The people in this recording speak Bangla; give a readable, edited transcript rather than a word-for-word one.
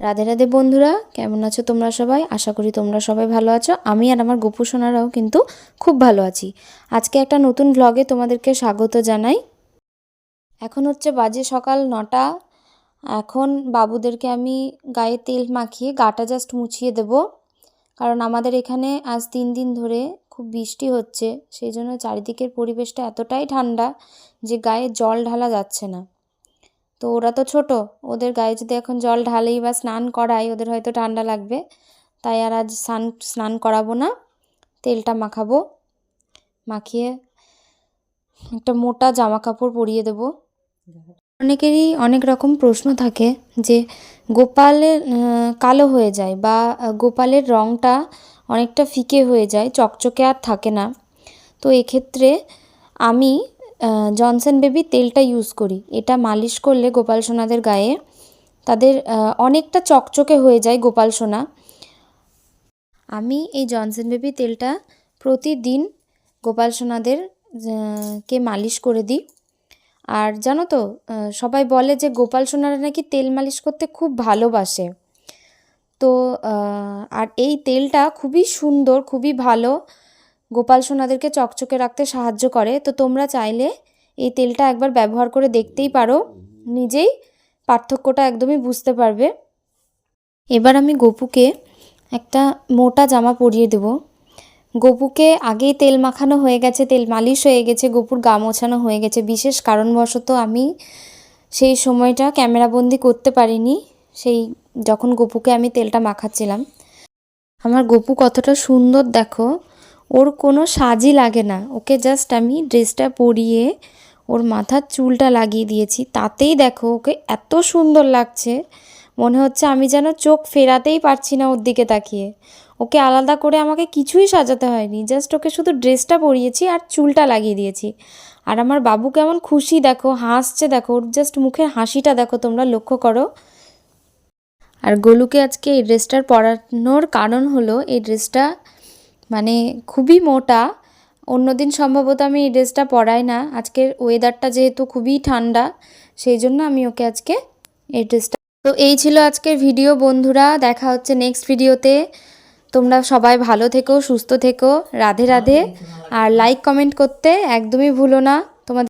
রাধে রাধে বন্ধুরা, কেমন আছো তোমরা সবাই? আশা করি তোমরা সবাই ভালো আছো। আমি আর আমার গোপু সোনারাও কিন্তু খুব ভালো আছি। আজকে একটা নতুন ভ্লগে তোমাদেরকে স্বাগত জানাই। এখন হচ্ছে বাজে সকাল 9টা। এখন বাবুদেরকে আমি গায়ে তেল মাখিয়ে গাটা জাস্ট মুছিয়ে দেব, কারণ আমাদের এখানে আজ 3 দিন ধরে খুব বৃষ্টি হচ্ছে। সেই জন্য চারিদিকের পরিবেশটা এতটাই ঠান্ডা যে গায়ে জল ঢালা যাচ্ছে না। তো ওরা তো ছোট, ওদের গায়ে যদি এখন জল ঢালেই বা স্নান করাই ওদের হয়তো ঠান্ডা লাগবে। তাই আর আজ স্নান করাবো না, তেলটা মাখাবো। মাখিয়ে একটা মোটা জামা কাপড় পরিয়ে দেবো। অনেকেরই অনেক রকম প্রশ্ন থাকে যে গোপালের কালো হয়ে যায় বা গোপালের রঙটা অনেকটা ফিকে হয়ে যায়, চকচকে আর থাকে না। তো এক্ষেত্রে আমি জনসন বেবি তেলটা ইউজ করি। এটা মালিশ করলে গোপাল সোনাদের গায়ে তাদের অনেকটা চকচকে হয়ে যায় গোপাল সোনা। আমি এই জনসন বেবি তেলটা প্রতিদিন গোপাল সোনাদের কে মালিশ করে দিই। আর জানো তো, সবাই বলে যে গোপাল সোনারা নাকি তেল মালিশ করতে খুব ভালোবাসে। তো আর এই তেলটা খুবই সুন্দর, খুবই ভালো, গোপাল সোনাদেরকে চকচকে রাখতে সাহায্য করে। তো তোমরা চাইলে এই তেলটা একবার ব্যবহার করে দেখতেই পারো, নিজেই পার্থক্যটা একদমই বুঝতে পারবে। এবার আমি গপুকে একটা মোটা জামা পরিয়ে দেব। গপুকে আগেই তেল মাখানো হয়ে গেছে, তেল মালিশ হয়ে গেছে, গপুর গা মোছানো হয়ে গেছে। বিশেষ কারণবশত আমি সেই সময়টা ক্যামেরাবন্দি করতে পারিনি, সেই যখন গপুকে আমি তেলটা মাখাচ্ছিলাম। আমার গপু কতটা সুন্দর দেখো, ওর কোনো সাজই লাগে না। ওকে জাস্ট আমি ড্রেসটা পরিয়ে ওর মাথার চুলটা লাগিয়ে দিয়েছি, তাতেই দেখো ওকে এত সুন্দর লাগছে, মনে হচ্ছে আমি যেন চোখ ফেরাতেই পারছি না ওর দিকে তাকিয়ে। ওকে আলাদা করে আমাকে কিছুই সাজাতে হয়নি, জাস্ট ওকে শুধু ড্রেসটা পরিয়েছি আর চুলটা লাগিয়ে দিয়েছি। আর আমার বাবু কেমন খুশি দেখো, হাসছে দেখো, ওর জাস্ট মুখের হাসিটা দেখো, তোমরা লক্ষ্য করো। আর গোলুকে আজকে এই ড্রেসটার পরানোর কারণ হলো এই ড্রেসটা মানে খুবই মোটা। অন্যদিন সম্ভবত আমি এই ড্রেসটা পরাই না, আজকের ওয়েদারটা যেহেতু খুবই ঠান্ডা সেই জন্য আমি ওকে আজকে এই ড্রেসটা। তো এই ছিল আজকের ভিডিও বন্ধুরা, দেখা হচ্ছে নেক্সট ভিডিওতে। তোমরা সবাই ভালো থেকো, সুস্থ থেকো। রাধে রাধে। আর লাইক কমেন্ট করতে একদমই ভুলো না।